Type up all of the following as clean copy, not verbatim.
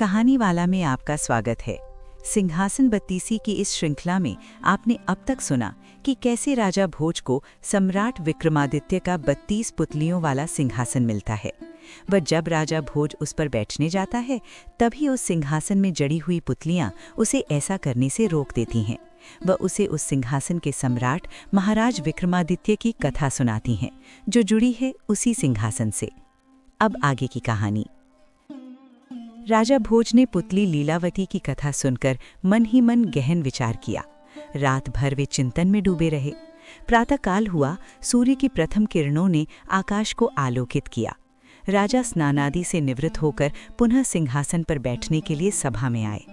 कहानी वाला में आपका स्वागत है। सिंहासन बत्तीसी की इस श्रृंखला में आपने अब तक सुना कि कैसे राजा भोज को सम्राट विक्रमादित्य का 32 पुतलियों वाला सिंहासन मिलता है। वह जब राजा भोज उस पर बैठने जाता है तभी उस सिंहासन में जड़ी हुई पुतलियां उसे ऐसा करने से रोक देती हैं। वह उसे उस सिंहासन के सम्राट महाराज विक्रमादित्य की कथा सुनाती हैं, जो जुड़ी है उसी सिंहासन से। अब आगे की कहानी। राजा भोज ने पुतली लीलावती की कथा सुनकर मन ही मन गहन विचार किया। रात भर वे चिंतन में डूबे रहे। प्रातःकाल हुआ, सूर्य की प्रथम किरणों ने आकाश को आलोकित किया। राजा स्नानादि से निवृत्त होकर पुनः सिंहासन पर बैठने के लिए सभा में आए।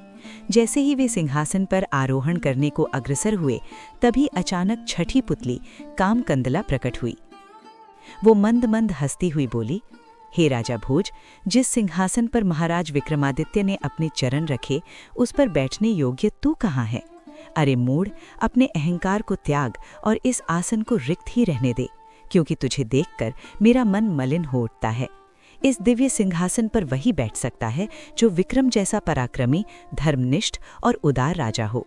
जैसे ही वे सिंहासन पर आरोहण करने को अग्रसर हुए, तभी अचानक छठी पुतली कामकंदला प्रकट हुई। वो मंद मंद हंसती हुई बोली, हे राजा भोज, जिस सिंहासन पर महाराज विक्रमादित्य ने अपने चरण रखे, उस पर बैठने योग्य तू कहाँ है? अरे मूढ़, अपने अहंकार को त्याग और इस आसन को रिक्त ही रहने दे, क्योंकि तुझे देखकर मेरा मन मलिन हो उठता है। इस दिव्य सिंहासन पर वही बैठ सकता है जो विक्रम जैसा पराक्रमी, धर्मनिष्ठ और उदार राजा हो।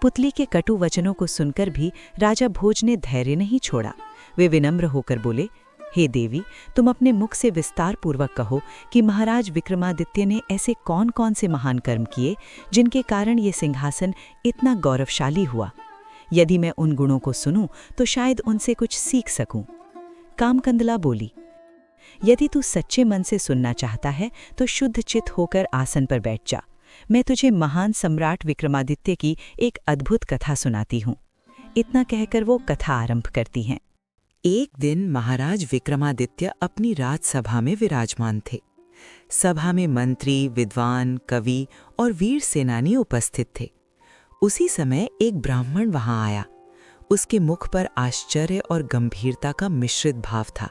पुतली के कटु वचनों को सुनकर भी राजा भोज ने धैर्य नहीं छोड़ा। वे विनम्र होकर बोले, हे देवी, तुम अपने मुख से विस्तार पूर्वक कहो कि महाराज विक्रमादित्य ने ऐसे कौन कौन से महान कर्म किए जिनके कारण ये सिंहासन इतना गौरवशाली हुआ। यदि मैं उन गुणों को सुनूं तो शायद उनसे कुछ सीख सकूं। कामकंदला बोली, यदि तू सच्चे मन से सुनना चाहता है तो शुद्ध चित्त होकर आसन पर बैठ जा। मैं तुझे महान सम्राट विक्रमादित्य की एक अद्भुत कथा सुनाती हूँ। इतना कहकर वो कथा आरंभ करती हैं। एक दिन महाराज विक्रमादित्य अपनी राजसभा में विराजमान थे। सभा में मंत्री, विद्वान, कवि और वीर सेनानी उपस्थित थे। उसी समय एक ब्राह्मण वहां आया। उसके मुख पर आश्चर्य और गंभीरता का मिश्रित भाव था।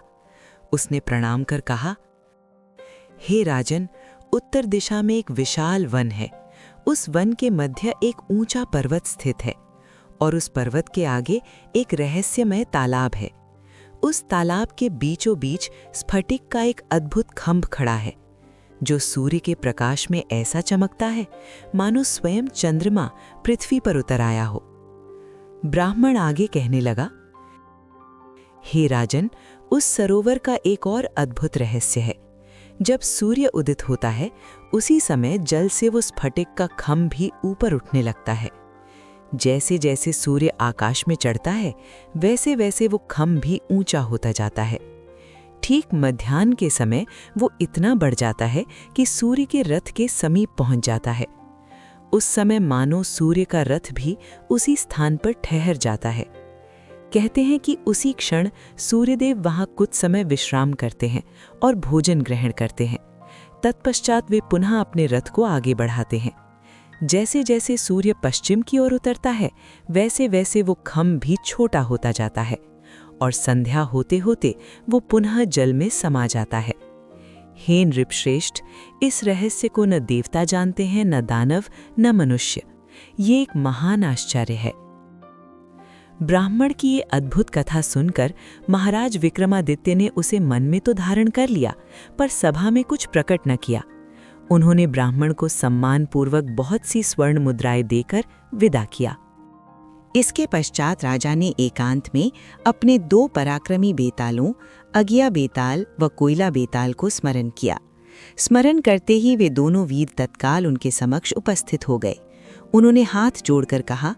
उसने प्रणाम कर कहा, हे राजन, उत्तर दिशा में एक विशाल वन है। उस वन के मध्य एक ऊंचा पर्वत स्थित है और उस पर्वत के आगे एक रहस्यमय तालाब है। उस तालाब के बीचों बीच स्फटिक का एक अद्भुत खंभ खड़ा है, जो सूर्य के प्रकाश में ऐसा चमकता है मानो स्वयं चंद्रमा पृथ्वी पर उतर आया हो। ब्राह्मण आगे कहने लगा, हे राजन, उस सरोवर का एक और अद्भुत रहस्य है। जब सूर्य उदित होता है, उसी समय जल से वो स्फटिक का खंभ भी ऊपर उठने लगता है। जैसे जैसे सूर्य आकाश में चढ़ता है, वैसे वैसे वो खंभ भी ऊंचा होता जाता है। ठीक मध्याह्न के समय वो इतना बढ़ जाता है कि सूर्य के रथ के समीप पहुंच जाता है। उस समय मानो सूर्य का रथ भी उसी स्थान पर ठहर जाता है। कहते हैं कि उसी क्षण सूर्यदेव वहां कुछ समय विश्राम करते हैं और भोजन ग्रहण करते हैं। तत्पश्चात वे पुनः अपने रथ को आगे बढ़ाते हैं। जैसे जैसे सूर्य पश्चिम की ओर उतरता है, वैसे वैसे वो खंभ भी छोटा होता जाता है और संध्या होते होते वो पुनः जल में समा जाता है। हे नृपश्रेष्ठ, इस रहस्य को न देवता जानते हैं, न दानव, न मनुष्य। ये एक महान आश्चर्य है। ब्राह्मण की ये अद्भुत कथा सुनकर महाराज विक्रमादित्य ने उसे मन में तो धारण कर लिया, पर सभा में कुछ प्रकट न किया। उन्होंने ब्राह्मण को सम्मानपूर्वक बहुत सी स्वर्ण मुद्राएं देकर विदा किया। इसके पश्चात राजा ने एकांत में अपने 2 पराक्रमी बेतालों, अगिया बेताल व कोयला बेताल को स्मरण किया। स्मरण करते ही वे दोनों वीर तत्काल उनके समक्ष उपस्थित हो गए। उन्होंने हाथ जोड़कर कहा,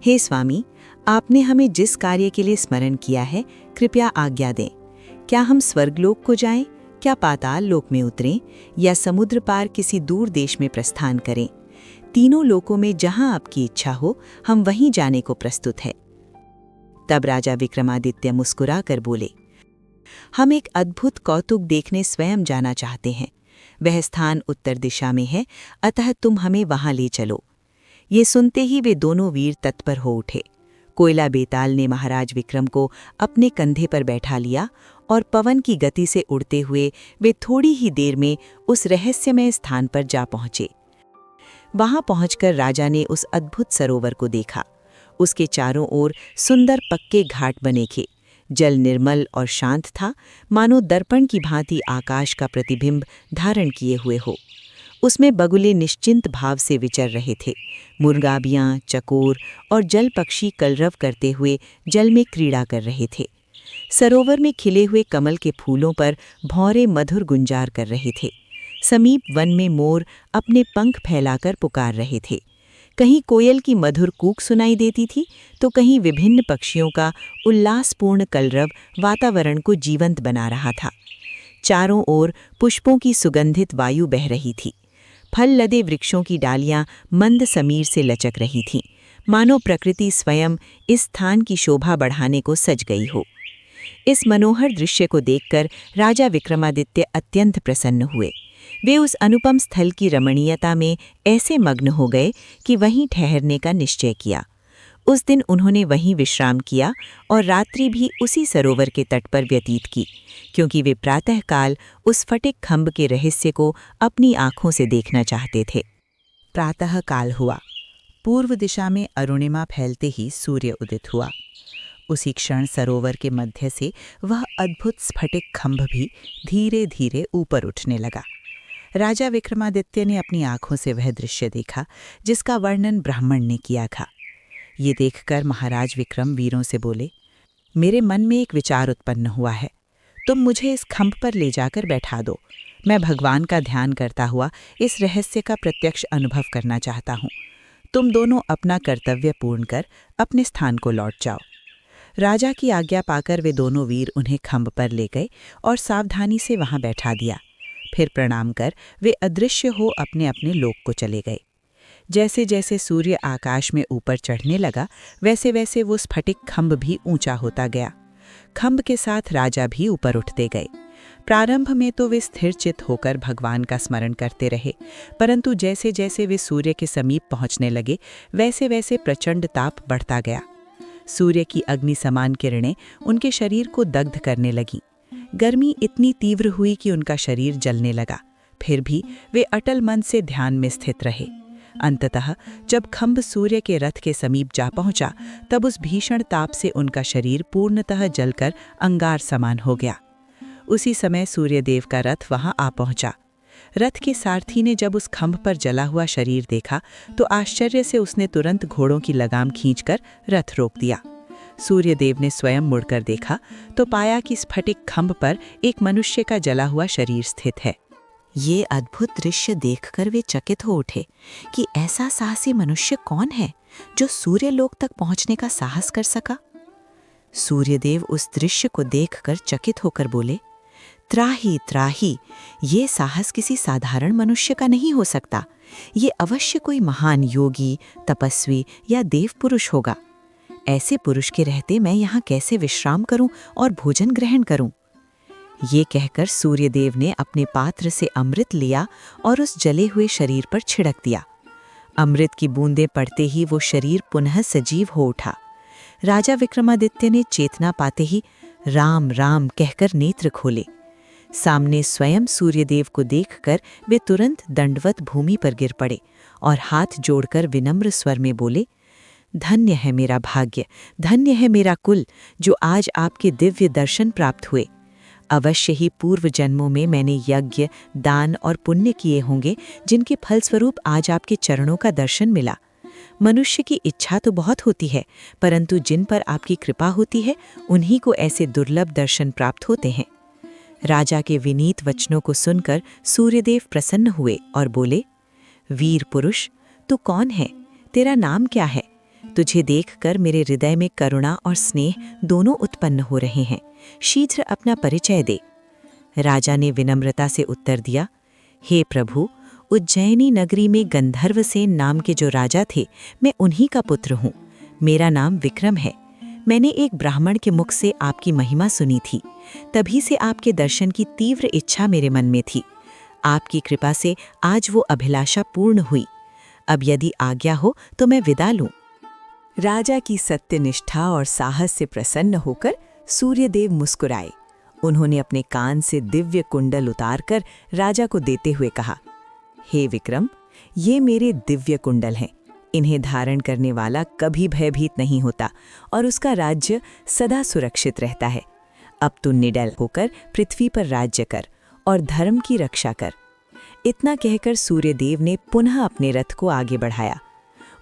हे स्वामी, आपने हमें जिस कार्य के लिए स्मरण किया है, कृपया आज्ञा दें। क्या हम स्वर्गलोक को जाएं? क्या पाताल लोक में उतरें या समुद्र पार किसी दूर देश में प्रस्थान करें? तीनों लोकों में जहां आपकी इच्छा हो, हम वहीं जाने को प्रस्तुत हैं। तब राजा विक्रमादित्य मुस्कुराकर बोले, हम एक अद्भुत कौतुक देखने स्वयं जाना चाहते हैं। वह स्थान उत्तर दिशा में है, अतः तुम हमें वहां ले चलो। ये सुनते ही वे दोनों वीर तत्पर हो उठे। कोयला बेताल ने महाराज विक्रम को अपने कंधे पर बैठा लिया और पवन की गति से उड़ते हुए वे थोड़ी ही देर में उस रहस्यमय स्थान पर जा पहुंचे। वहां पहुंचकर राजा ने उस अद्भुत सरोवर को देखा। उसके चारों ओर सुंदर पक्के घाट बने थे। जल निर्मल और शांत था, मानो दर्पण की भांति आकाश का प्रतिबिंब धारण किए हुए हो। उसमें बगुले निश्चिंत भाव से विचर रहे थे। मुर्गाबियाँ, चकोर और जल पक्षी कलरव करते हुए जल में क्रीड़ा कर रहे थे। सरोवर में खिले हुए कमल के फूलों पर भौरे मधुर गुंजार कर रहे थे। समीप वन में मोर अपने पंख फैलाकर पुकार रहे थे। कहीं कोयल की मधुर कूक सुनाई देती थी, तो कहीं विभिन्न पक्षियों का उल्लासपूर्ण कलरव वातावरण को जीवंत बना रहा था। चारों ओर पुष्पों की सुगंधित वायु बह रही थी। फल लदे वृक्षों की डालियां मंद समीर से लचक रही थीं, मानो प्रकृति स्वयं इस स्थान की शोभा बढ़ाने को सज गई हो। इस मनोहर दृश्य को देखकर राजा विक्रमादित्य अत्यंत प्रसन्न हुए। वे उस अनुपम स्थल की रमणीयता में ऐसे मग्न हो गए कि वहीं ठहरने का निश्चय किया। उस दिन उन्होंने वहीं विश्राम किया और रात्रि भी उसी सरोवर के तट पर व्यतीत की, क्योंकि वे प्रातःकाल उस फटिक खंभ के रहस्य को अपनी आंखों से देखना चाहते थे। प्रातःकाल हुआ। पूर्व दिशा में अरुणिमा फैलते ही सूर्य उदित हुआ। उसी क्षण सरोवर के मध्य से वह अद्भुत स्फटिक खंभ भी धीरे धीरे ऊपर उठने लगा। राजा विक्रमादित्य ने अपनी आंखों से वह दृश्य देखा जिसका वर्णन ब्राह्मण ने किया था। ये देखकर महाराज विक्रम वीरों से बोले, मेरे मन में एक विचार उत्पन्न हुआ है। तुम मुझे इस खंभ पर ले जाकर बैठा दो। मैं भगवान का ध्यान करता हुआ इस रहस्य का प्रत्यक्ष अनुभव करना चाहता हूँ। तुम दोनों अपना कर्तव्य पूर्ण कर अपने स्थान को लौट जाओ। राजा की आज्ञा पाकर वे दोनों वीर उन्हें खंभ पर ले गए और सावधानी से वहां बैठा दिया। फिर प्रणाम कर वे अदृश्य हो अपने अपने लोक को चले गए। जैसे जैसे सूर्य आकाश में ऊपर चढ़ने लगा, वैसे वैसे वो स्फटिक खंभ भी ऊंचा होता गया। खंभ के साथ राजा भी ऊपर उठते गए। प्रारंभ में तो वे स्थिर चित्त होकर भगवान का स्मरण करते रहे, परंतु जैसे जैसे वे सूर्य के समीप पहुंचने लगे, वैसे वैसे प्रचंड ताप बढ़ता गया। सूर्य की अग्नि समान किरणें उनके शरीर को दग्ध करने लगीं। गर्मी इतनी तीव्र हुई कि उनका शरीर जलने लगा। फिर भी वे अटल मन से ध्यान में स्थित रहे। अंततः जब खंभ सूर्य के रथ के समीप जा पहुंचा, तब उस भीषण ताप से उनका शरीर पूर्णतः जलकर अंगार समान हो गया। उसी समय सूर्यदेव का रथ वहां आ पहुंचा। रथ के सारथी ने जब उस खंभ पर जला हुआ शरीर देखा, तो आश्चर्य से उसने तुरंत घोड़ों की लगाम खींचकर रथ रोक दिया। सूर्यदेव ने स्वयं मुड़कर देखा तो पाया कि स्फटिक खंभ पर एक मनुष्य का जला हुआ शरीर स्थित है। ये अद्भुत दृश्य देखकर वे चकित हो उठे कि ऐसा साहसी मनुष्य कौन है जो सूर्यलोक तक पहुंचने का साहस कर सका। सूर्यदेव उस दृश्य को देखकर चकित होकर बोले, त्राही त्राही, ये साहस किसी साधारण मनुष्य का नहीं हो सकता। ये अवश्य कोई महान योगी, तपस्वी या देव पुरुष होगा। ऐसे पुरुष के रहते मैं यहाँ कैसे विश्राम करूं और भोजन ग्रहण करूं? ये कहकर सूर्यदेव ने अपने पात्र से अमृत लिया और उस जले हुए शरीर पर छिड़क दिया। अमृत की बूंदें पड़ते ही वो शरीर पुनः सजीव हो उठा। राजा विक्रमादित्य ने चेतना पाते ही राम राम कहकर नेत्र खोले। सामने स्वयं सूर्यदेव को देखकर वे तुरंत दंडवत भूमि पर गिर पड़े और हाथ जोड़कर विनम्र स्वर में बोले, धन्य है मेरा भाग्य, धन्य है मेरा कुल, जो आज आपके दिव्य दर्शन प्राप्त हुए। अवश्य ही पूर्व जन्मों में मैंने यज्ञ, दान और पुण्य किए होंगे, जिनके फलस्वरूप आज आपके चरणों का दर्शन मिला। मनुष्य की इच्छा तो बहुत होती है, परंतु जिन पर आपकी कृपा होती है, उन्हीं को ऐसे दुर्लभ दर्शन प्राप्त होते हैं। राजा के विनीत वचनों को सुनकर सूर्यदेव प्रसन्न हुए और बोले, वीर पुरुष, तू कौन है? तेरा नाम क्या है? तुझे देखकर मेरे हृदय में करुणा और स्नेह दोनों उत्पन्न हो रहे हैं। शीघ्र अपना परिचय दे। राजा ने विनम्रता से उत्तर दिया, हे प्रभु, उज्जैनी नगरी में गंधर्वसेन नाम के जो राजा थे, मैं उन्हीं का पुत्र हूँ। मेरा नाम विक्रम है। मैंने एक ब्राह्मण के मुख से आपकी महिमा सुनी थी, तभी से आपके दर्शन की तीव्र इच्छा मेरे मन में थी। आपकी कृपा से आज वो अभिलाषा पूर्ण हुई। अब यदि आज्ञा हो तो मैं विदा लूं। राजा की सत्यनिष्ठा और साहस से प्रसन्न होकर सूर्यदेव मुस्कुराए। उन्होंने अपने कान से दिव्य कुंडल उतारकर राजा को देते हुए कहा, हे विक्रम, ये मेरे दिव्य कुंडल हैं। इन्हें धारण करने वाला कभी भयभीत नहीं होता और उसका राज्य सदा सुरक्षित रहता है। अब तू निडर होकर पृथ्वी पर राज्य कर और धर्म की रक्षा कर। इतना कहकर सूर्यदेव ने पुनः अपने रथ को आगे बढ़ाया।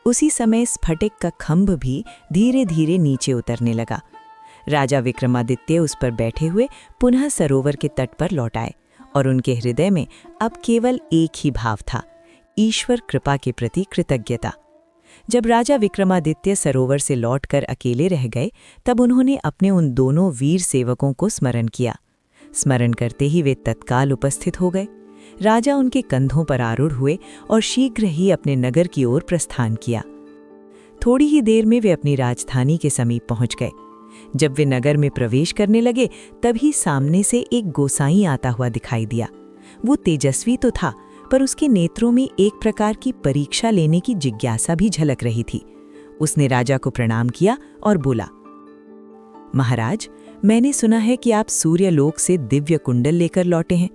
उसी समय स्फटिक का खंभ भी धीरे धीरे नीचे उतरने लगा। राजा विक्रमादित्य उस पर बैठे हुए पुनः सरोवर के तट पर लौट आए और उनके हृदय में अब केवल एक ही भाव था, ईश्वर कृपा के प्रति कृतज्ञता। जब राजा विक्रमादित्य सरोवर से लौटकर अकेले रह गए, तब उन्होंने अपने उन दोनों वीर सेवकों को स्मरण किया। स्मरण करते ही वे तत्काल उपस्थित हो गए। राजा उनके कंधों पर आरूढ़ हुए और शीघ्र ही अपने नगर की ओर प्रस्थान किया। थोड़ी ही देर में वे अपनी राजधानी के समीप पहुंच गए। जब वे नगर में प्रवेश करने लगे, तभी सामने से एक गोसाई आता हुआ दिखाई दिया। वो तेजस्वी तो था, पर उसके नेत्रों में एक प्रकार की परीक्षा लेने की जिज्ञासा भी झलक रही थी। उसने राजा को प्रणाम किया और बोला, महाराज, मैंने सुना है कि आप सूर्यलोक से दिव्य कुंडल लेकर लौटे हैं।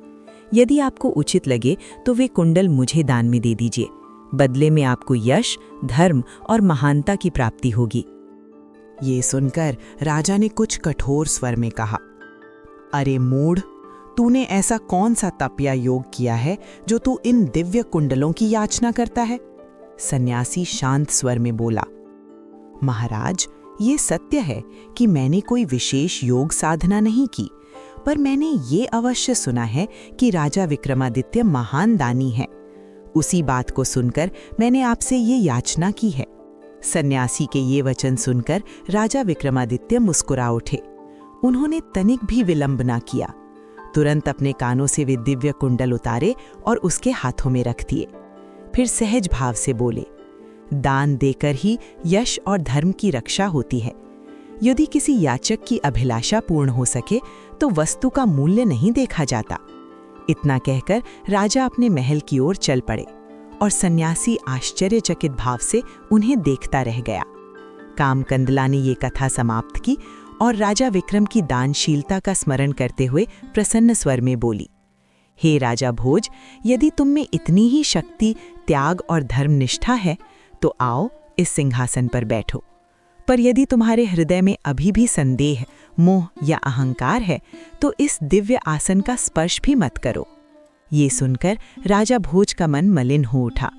यदि आपको उचित लगे तो वे कुंडल मुझे दान में दे दीजिए। बदले में आपको यश, धर्म और महानता की प्राप्ति होगी। ये सुनकर राजा ने कुछ कठोर स्वर में कहा, अरे मूढ़, तूने ऐसा कौन सा तप या योग किया है जो तू इन दिव्य कुंडलों की याचना करता है? सन्यासी शांत स्वर में बोला, महाराज, ये सत्य है कि मैंने कोई विशेष योग साधना नहीं की, पर मैंने ये अवश्य सुना है कि राजा विक्रमादित्य महान दानी है। उसी बात को सुनकर मैंने आपसे ये याचना की है। सन्यासी के ये वचन सुनकर राजा विक्रमादित्य मुस्कुरा उठे। उन्होंने तनिक भी विलंब न किया। तुरंत अपने कानों से वे दिव्य कुंडल उतारे और उसके हाथों में रख दिए। फिर सहज भाव से बोले, दान देकर ही यश और धर्म की रक्षा होती है। यदि किसी याचक की अभिलाषा पूर्ण हो सके तो वस्तु का मूल्य नहीं देखा जाता। इतना कहकर राजा अपने महल की ओर चल पड़े और सन्यासी आश्चर्यचकित भाव से उन्हें देखता रह गया। कामकंदला ने ये कथा समाप्त की और राजा विक्रम की दानशीलता का स्मरण करते हुए प्रसन्न स्वर में बोली, हे राजा भोज, यदि तुम में इतनी ही शक्ति, त्याग और धर्मनिष्ठा है तो आओ इस सिंहासन पर बैठो। पर यदि तुम्हारे हृदय में अभी भी संदेह, मोह या अहंकार है तो इस दिव्य आसन का स्पर्श भी मत करो। ये सुनकर राजा भोज का मन मलिन हो उठा।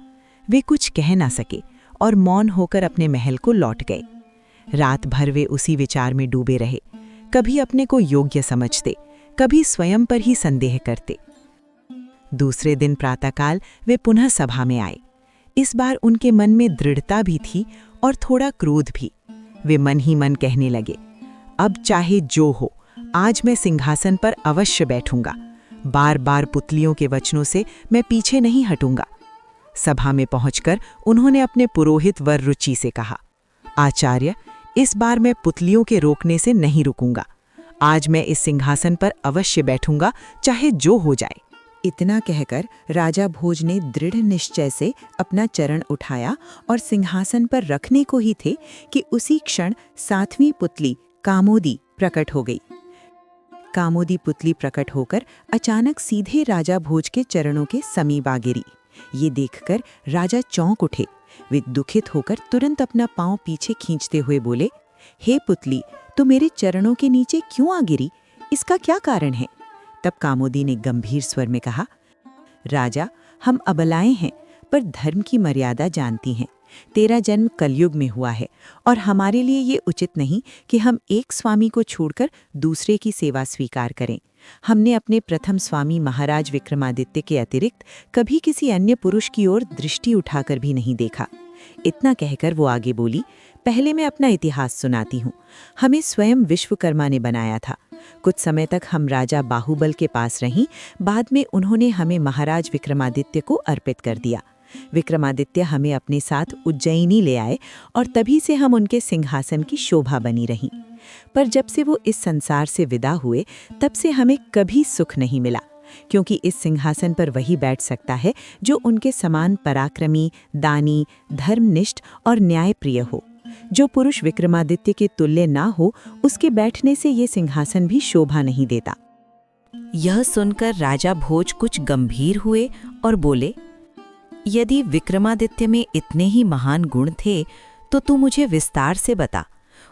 वे कुछ कह ना सके और मौन होकर अपने महल को लौट गए। रात भर वे उसी विचार में डूबे रहे। कभी अपने को योग्य समझते, कभी स्वयं पर ही संदेह करते। दूसरे दिन प्रातःकाल वे पुनः सभा में आए। इस बार उनके मन में दृढ़ता भी थी और थोड़ा क्रोध भी। वे मन ही मन कहने लगे, अब चाहे जो हो, आज मैं सिंहासन पर अवश्य बैठूंगा। बार बार पुतलियों के वचनों से मैं पीछे नहीं हटूंगा। सभा में पहुंचकर उन्होंने अपने पुरोहित वर रुचि से कहा, आचार्य, इस बार मैं पुतलियों के रोकने से नहीं रुकूंगा। आज मैं इस सिंहासन पर अवश्य बैठूंगा, चाहे जो हो जाए। इतना कहकर राजा भोज ने दृढ़ निश्चय से अपना चरण उठाया और सिंहासन पर रखने को ही थे कि उसी क्षण 7वीं पुतली कामोदी प्रकट हो गई। कामोदी पुतली प्रकट होकर अचानक सीधे राजा भोज के चरणों के समीप आ गिरी। ये देखकर राजा चौंक उठे। वे दुखित होकर तुरंत अपना पांव पीछे खींचते हुए बोले, हे पुतली, तो मेरे चरणों के नीचे क्यों आ गिरी? इसका क्या कारण है? तब कामोदी ने गंभीर स्वर में कहा, राजा, हम अबलाएं हैं, पर धर्म की मर्यादा जानती हैं। तेरा जन्म कलयुग में हुआ है और हमारे लिए ये उचित नहीं कि हम एक स्वामी को छोड़कर दूसरे की सेवा स्वीकार करें। हमने अपने प्रथम स्वामी महाराज विक्रमादित्य के अतिरिक्त कभी किसी अन्य पुरुष की ओर दृष्टि उठाकर भी नहीं देखा। इतना कहकर वो आगे बोली, पहले मैं अपना इतिहास सुनाती हूँ। हमें स्वयं विश्वकर्मा ने बनाया था। कुछ समय तक हम राजा बाहुबल के पास रहीं। बाद में उन्होंने हमें महाराज विक्रमादित्य को अर्पित कर दिया। विक्रमादित्य हमें अपने साथ उज्जैनी ले आए और तभी से हम उनके सिंहासन की शोभा बनी रहीं। पर जब से वो इस संसार से विदा हुए, तब से हमें कभी सुख नहीं मिला, क्योंकि इस सिंहासन पर वही बैठ सकता है जो उनके समान पराक्रमी, दानी, धर्मनिष्ठ और न्यायप्रिय हो। जो पुरुष विक्रमादित्य के तुल्य ना हो, उसके बैठने से ये सिंहासन भी शोभा नहीं देता। यह सुनकर राजा भोज कुछ गंभीर हुए और बोले, यदि विक्रमादित्य में इतने ही महान गुण थे तो तू मुझे विस्तार से बता।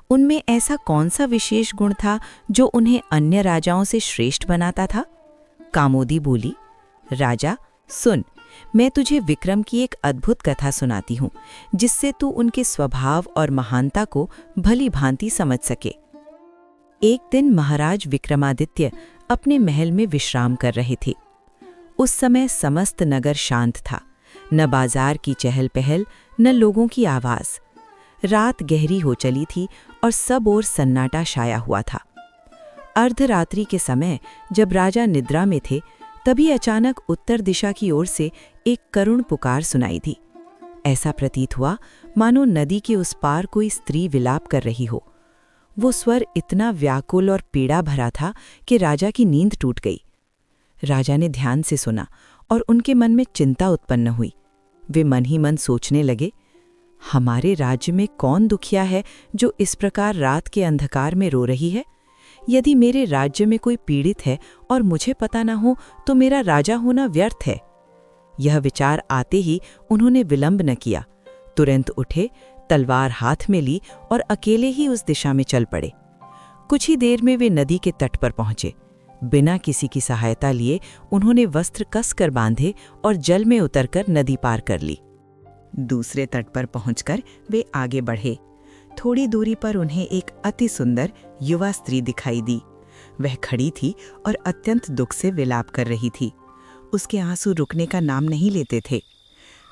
उनमें ऐसा कौन सा विशेष गुण था जो उन्हें अन्य राजाओं से श्रेष्ठ बनाता था? कामोदी बोली, राजा, सुन, मैं तुझे विक्रम की एक अद्भुत कथा सुनाती हूँ, जिससे तू उनके स्वभाव और महानता को भली भांति समझ सके। एक दिन महाराज विक्रमादित्य अपने महल में विश्राम कर रहे थे। उस समय समस्त नगर शांत था, न बाजार की चहल पहल, न लोगों की आवाज। रात गहरी हो चली थी और सब ओर सन्नाटा छाया हुआ था। अर्धरात्रि के समय जब राजा निद्रा में थे, तभी अचानक उत्तर दिशा की ओर से एक करुण पुकार सुनाई दी। ऐसा प्रतीत हुआ मानो नदी के उस पार कोई स्त्री विलाप कर रही हो। वो स्वर इतना व्याकुल और पीड़ा भरा था कि राजा की नींद टूट गई। राजा ने ध्यान से सुना और उनके मन में चिंता उत्पन्न हुई। वे मन ही मन सोचने लगे, हमारे राज्य में कौन दुखिया है जो इस प्रकार रात के अंधकार में रो रही है? यदि मेरे राज्य में कोई पीड़ित है और मुझे पता न हो तो मेरा राजा होना व्यर्थ है। यह विचार आते ही उन्होंने विलंब न किया, तुरंत उठे, तलवार हाथ में ली और अकेले ही उस दिशा में चल पड़े। कुछ ही देर में वे नदी के तट पर पहुंचे। बिना किसी की सहायता लिए उन्होंने वस्त्र कसकर बांधे और जल में उतरकर नदी पार कर ली। दूसरे तट पर पहुंचकर वे आगे बढ़े। थोड़ी दूरी पर उन्हें एक अति सुंदर युवा स्त्री दिखाई दी। वह खड़ी थी और अत्यंत दुख से विलाप कर रही थी। उसके आंसू रुकने का नाम नहीं लेते थे।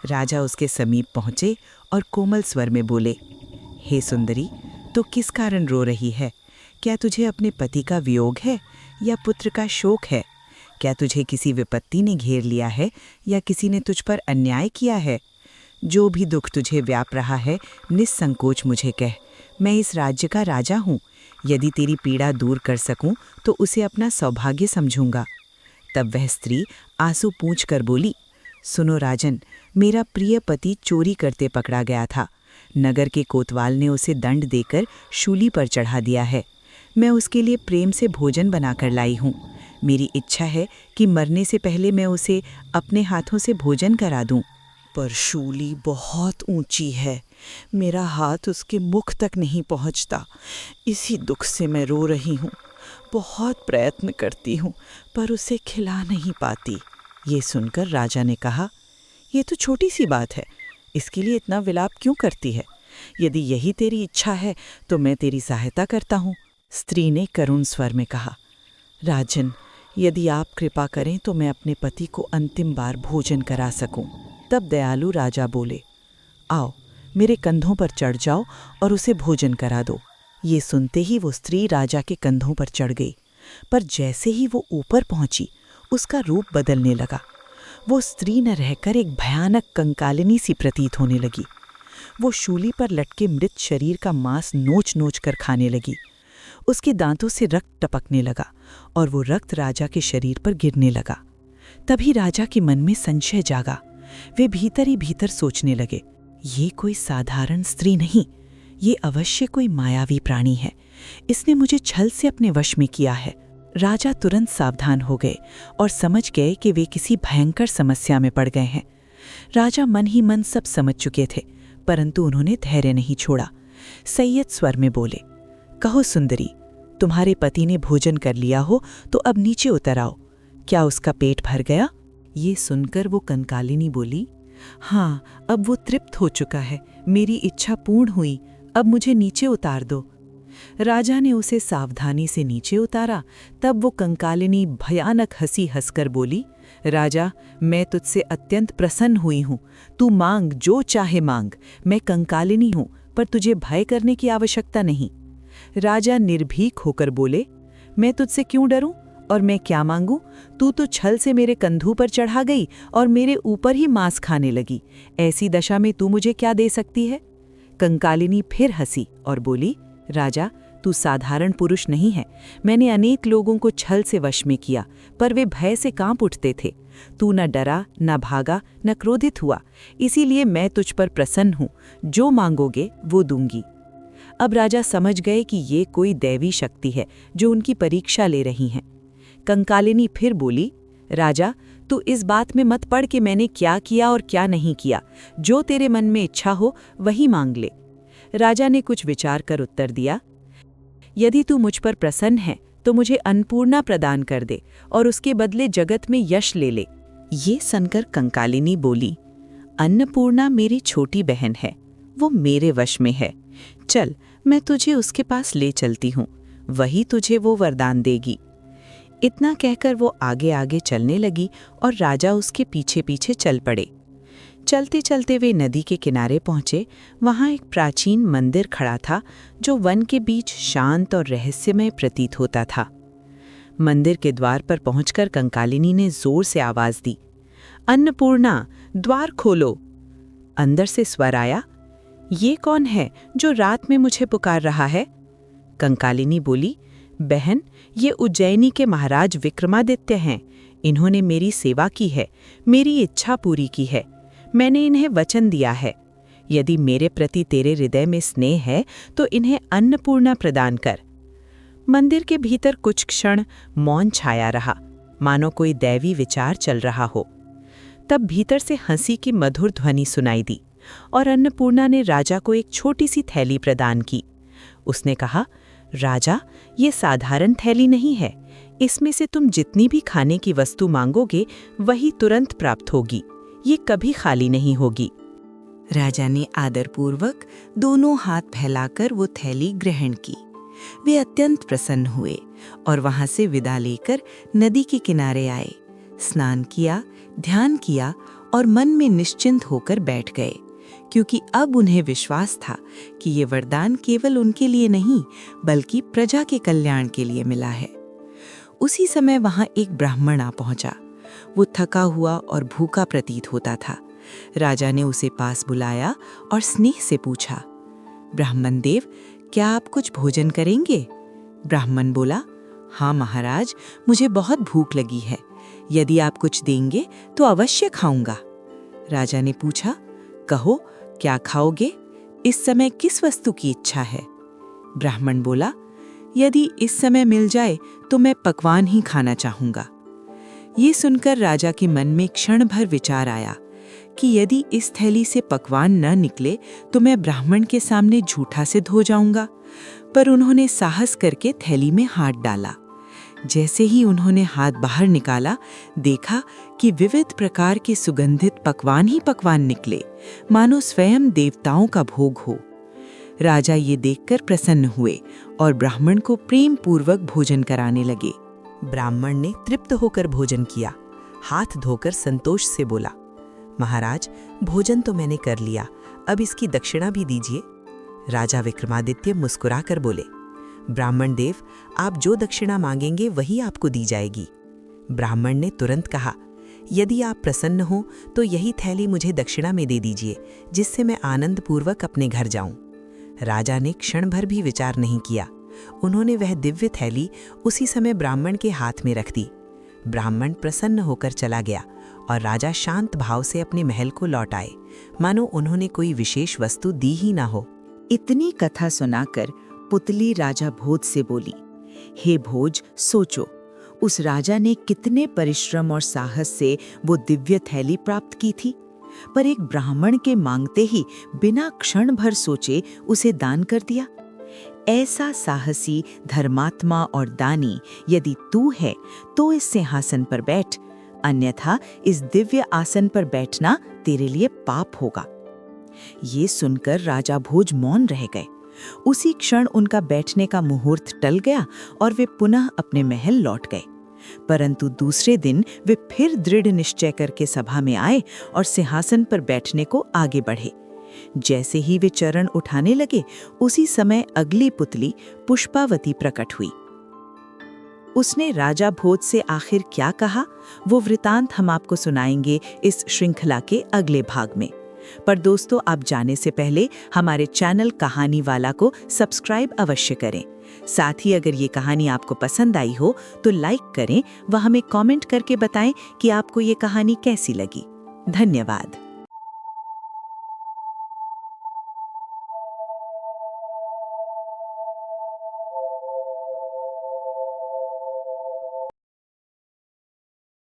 राजा उसके समीप पहुंचे और कोमल स्वर में बोले, हे सुंदरी, तो किस कारण रो रही है? क्या तुझे अपने पति का वियोग है या पुत्र का शोक है? क्या तुझे किसी विपत्ति ने घेर लिया है या किसी ने तुझ पर अन्याय किया है? जो भी दुख तुझे व्याप रहा है, निस्संकोच मुझे कह। मैं इस राज्य का राजा हूँ। यदि तेरी पीड़ा दूर कर सकूं तो उसे अपना सौभाग्य समझूंगा। तब वह स्त्री आंसू पूंछ कर बोली, सुनो राजन, मेरा प्रिय पति चोरी करते पकड़ा गया था। नगर के कोतवाल ने उसे दंड देकर शूली पर चढ़ा दिया है। मैं उसके लिए प्रेम से भोजन बनाकर लाई हूँ। मेरी इच्छा है कि मरने से पहले मैं उसे अपने हाथों से भोजन करा दूं। पर शूली बहुत ऊंची है, मेरा हाथ उसके मुख तक नहीं पहुंचता। इसी दुख से मैं रो रही हूँ। बहुत प्रयत्न करती हूँ पर उसे खिला नहीं पाती। ये सुनकर राजा ने कहा, ये तो छोटी सी बात है, इसके लिए इतना विलाप क्यों करती है? यदि यही तेरी इच्छा है तो मैं तेरी सहायता करता हूँ। स्त्री ने करुण स्वर में कहा, राजन, यदि आप कृपा करें तो मैं अपने पति को अंतिम बार भोजन करा सकूं। तब दयालु राजा बोले, आओ, मेरे कंधों पर चढ़ जाओ और उसे भोजन करा दो। ये सुनते ही वो स्त्री राजा के कंधों पर चढ़ गई, पर जैसे ही वो ऊपर पहुंची, उसका रूप बदलने लगा। वो स्त्री न रहकर एक भयानक कंकालिनी सी प्रतीत होने लगी। वो शूली पर लटके मृत शरीर का मांस नोच नोच कर खाने लगी। उसके दांतों से रक्त टपकने लगा और वो रक्त राजा के शरीर पर गिरने लगा। तभी राजा के मन में संशय जागा। वे भीतर ही भीतर सोचने लगे, ये कोई साधारण स्त्री नहीं, ये अवश्य कोई मायावी प्राणी है। इसने मुझे छल से अपने वश में किया है। राजा तुरंत सावधान हो गए और समझ गए कि वे किसी भयंकर समस्या में पड़ गए हैं। राजा मन ही मन सब समझ चुके थे, परंतु उन्होंने धैर्य नहीं छोड़ा। संयत स्वर में बोले, कहो सुंदरी, तुम्हारे पति ने भोजन कर लिया हो तो अब नीचे उतर आओ। क्या उसका पेट भर गया? ये सुनकर वो कंकालिनी बोली, हाँ, अब वो तृप्त हो चुका है। मेरी इच्छा पूर्ण हुई, अब मुझे नीचे उतार दो। राजा ने उसे सावधानी से नीचे उतारा। तब वो कंकालिनी भयानक हंसी हंसकर बोली, राजा, मैं तुझसे अत्यंत प्रसन्न हुई हूँ। तू मांग, जो चाहे मांग। मैं कंकालिनी हूँ, पर तुझे भय करने की आवश्यकता नहीं। राजा निर्भीक होकर बोले, मैं तुझसे क्यों डरूं और मैं क्या मांगूं? तू तो छल से मेरे कंधों पर चढ़ा गई और मेरे ऊपर ही मांस खाने लगी। ऐसी दशा में तू मुझे क्या दे सकती है? कंकालिनी फिर हंसी और बोली, राजा, तू साधारण पुरुष नहीं है। मैंने अनेक लोगों को छल से वश में किया, पर वे भय से कांप उठते थे। तू न डरा, न भागा, न क्रोधित हुआ। इसीलिए मैं तुझ पर प्रसन्न हूँ। जो मांगोगे वो दूंगी। अब राजा समझ गए कि ये कोई दैवी शक्ति है जो उनकी परीक्षा ले रही हैं। कंकालिनी फिर बोली, राजा, तू इस बात में मत पड़ कि मैंने क्या किया और क्या नहीं किया। जो तेरे मन में इच्छा हो वही मांग ले। राजा ने कुछ विचार कर उत्तर दिया, यदि तू मुझ पर प्रसन्न है तो मुझे अन्नपूर्णा प्रदान कर दे और उसके बदले जगत में यश ले ले। ये सुनकर कंकालिनी बोली, अन्नपूर्णा मेरी छोटी बहन है, वो मेरे वश में है। चल, मैं तुझे उसके पास ले चलती हूँ, वही तुझे वो वरदान देगी। इतना कहकर वो आगे आगे चलने लगी और राजा उसके पीछे पीछे चल पड़े। चलते चलते वे नदी के किनारे पहुंचे। वहां एक प्राचीन मंदिर खड़ा था जो वन के बीच शांत और रहस्यमय प्रतीत होता था। मंदिर के द्वार पर पहुंचकर कंकालिनी ने जोर से आवाज दी, अन्नपूर्णा, द्वार खोलो। अंदर से स्वर आया, ये कौन है जो रात में मुझे पुकार रहा है? कंकालिनी बोली, बहन, ये उज्जैनी के महाराज विक्रमादित्य हैं। इन्होंने मेरी सेवा की है, मेरी इच्छा पूरी की है। मैंने इन्हें वचन दिया है, यदि मेरे प्रति तेरे हृदय में स्नेह है तो इन्हें अन्नपूर्णा प्रदान कर। मंदिर के भीतर कुछ क्षण मौन छाया रहा, मानो कोई दैवी विचार चल रहा हो। तब भीतर से हंसी की मधुर ध्वनि सुनाई दी और अन्नपूर्णा ने राजा को एक छोटी सी थैली प्रदान की। उसने कहा, राजा, ये साधारण थैली नहीं है। इसमें से तुम जितनी भी खाने की वस्तु मांगोगे वही तुरंत प्राप्त होगी। ये कभी खाली नहीं होगी। राजा ने आदरपूर्वक दोनों हाथ फैलाकर वो थैली ग्रहण की। वे अत्यंत प्रसन्न हुए और वहां से विदा लेकर नदी के किनारे आए, स्नान किया, ध्यान किया और मन में निश्चिंत होकर बैठ गए, क्योंकि अब उन्हें विश्वास था कि ये वरदान केवल उनके लिए नहीं बल्कि प्रजा के कल्याण के लिए मिला है। उसी समय वहां एक ब्राह्मण आ पहुंचा। वो थका हुआ और भूखा प्रतीत होता था। राजा ने उसे पास बुलाया और स्नेह से पूछा, ब्राह्मण देव, क्या आप कुछ भोजन करेंगे? ब्राह्मण बोला, हाँ महाराज, मुझे बहुत भूख लगी है। यदि आप कुछ देंगे तो अवश्य खाऊंगा। राजा ने पूछा, कहो, क्या खाओगे? इस समय किस वस्तु की इच्छा है? ब्राह्मण बोला, यदि इस समय मिल जाए तो मैं पकवान ही खाना चाहूंगा। ये सुनकर राजा के मन में क्षण भर विचार आया कि यदि इस थैली से पकवान न निकले तो मैं ब्राह्मण के सामने झूठा सिद्ध हो जाऊंगा। पर उन्होंने साहस करके थैली में हाथ डाला। जैसे ही उन्होंने हाथ बाहर निकाला, देखा कि विविध प्रकार के सुगंधित पकवान ही पकवान निकले, मानो स्वयं देवताओं का भोग हो। राजा ये देखकर प्रसन्न हुए और ब्राह्मण को प्रेम पूर्वक भोजन कराने लगे। ब्राह्मण ने तृप्त होकर भोजन किया, हाथ धोकर संतोष से बोला, महाराज, भोजन तो मैंने कर लिया, अब इसकी दक्षिणा भी दीजिए। राजा विक्रमादित्य मुस्कुराकर बोले, ब्राह्मण देव, आप जो दक्षिणा मांगेंगे वही आपको दी जाएगी। ब्राह्मण ने तुरंत कहा, यदि आप प्रसन्न हो तो यही थैली मुझे दक्षिणा में दे दीजिए, जिससे मैं आनंदपूर्वक अपने घर जाऊं। राजा ने क्षण भर भी विचार नहीं किया। उन्होंने वह दिव्य थैली उसी समय ब्राह्मण के हाथ में रख दी। ब्राह्मण प्रसन्न होकर चला गया और राजा शांत भाव से अपने महल को लौट आए, मानो उन्होंने कोई विशेष वस्तु दी ही ना हो। इतनी कथा सुनाकर पुतली राजा भोज से बोली, हे भोज, सोचो, उस राजा ने कितने परिश्रम और साहस से वो दिव्य थैली प्राप्त की थी, पर एक ब्राह्मण के मांगते ही बिना क्षण भर सोचे उसे दान कर दिया। ऐसा साहसी, धर्मात्मा और दानी यदि तू है तो इस सिंहासन पर बैठ, अन्यथा इस दिव्य आसन पर बैठना तेरे लिए पाप होगा। ये सुनकर राजा भोज मौन रह गए। उसी क्षण उनका बैठने का मुहूर्त टल गया और वे पुनः अपने महल लौट गए। परंतु दूसरे दिन वे फिर दृढ़ निश्चय करके सभा में आए और सिंहासन पर बैठने को आगे बढ़े। जैसे ही वे चरण उठाने लगे, उसी समय अगली पुतली पुष्पावती प्रकट हुई। उसने राजा भोज से आखिर क्या कहा, वो वृतांत हम आपको सुनाएंगे इस श्रृंखला के अगले भाग में। पर दोस्तों, आप जाने से पहले हमारे चैनल कहानी वाला को सब्सक्राइब अवश्य करें। साथ ही अगर ये कहानी आपको पसंद आई हो तो लाइक करें व हमें कमेंट करके बताएं कि आपको ये कहानी कैसी लगी। धन्यवाद।